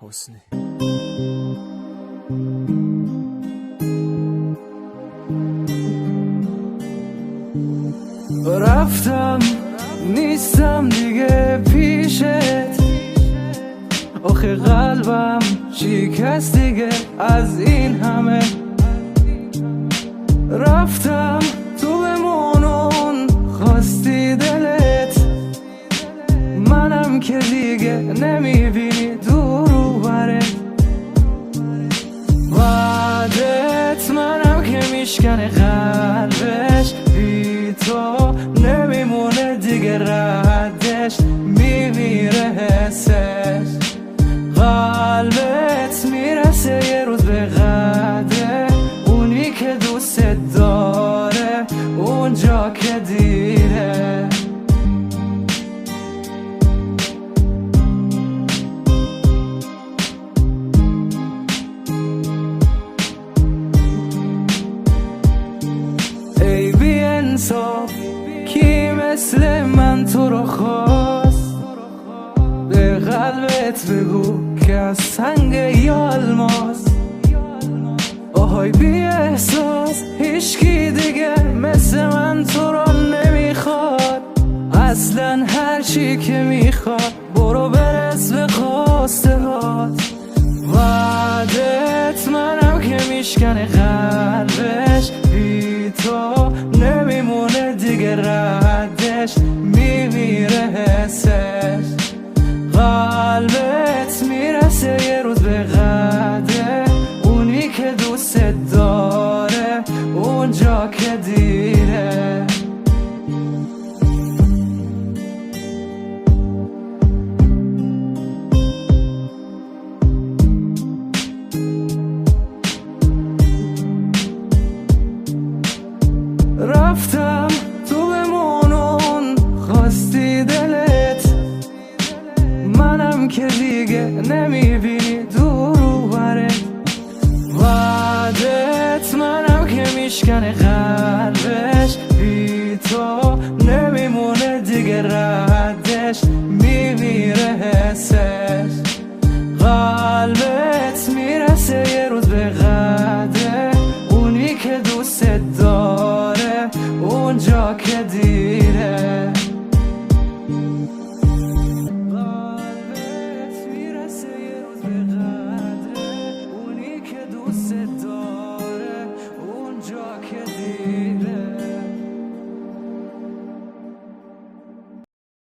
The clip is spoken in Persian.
حسنی. رفتم نیستم دیگه پیشت، آخه قلبم شکست دیگه از این همه. رفتم تو بمونون خواستی دلت، منم که دیگه نمیبینی دور رو برت. وعدت منم که میشکنه قلبش، بی تو نمیمونه دیگه ردش، میمیره حسش. قلبت میرسه یه روز به قده، اونی که دوست داره اونجا که دیره. ای بی انصاف کی مثل من تو رو خواست، به قلبت بگو که از سنگ یا الماس. آهای بی احساس هیچکی دیگه مثل من تو رو نمیخواد، اصلا هر چی که میخواد برو برس به خواسته هات. وعدت منم که میشکنه قلبش، بی تو نمیمونه دیگه ردش، میمیره حسش. قلبت میرسه یه روز به قده، اونی که دوست داره اونجا که دیره. رفتم تو بمونون خواستی دلت، منم که دیگه نمیبینی دور رو برت. وعدت منم که میشکنه قلبش، بی تو نمیمونه دیگه ردش، میمیره حسش. قلبت میرسه یه روز به قلبش،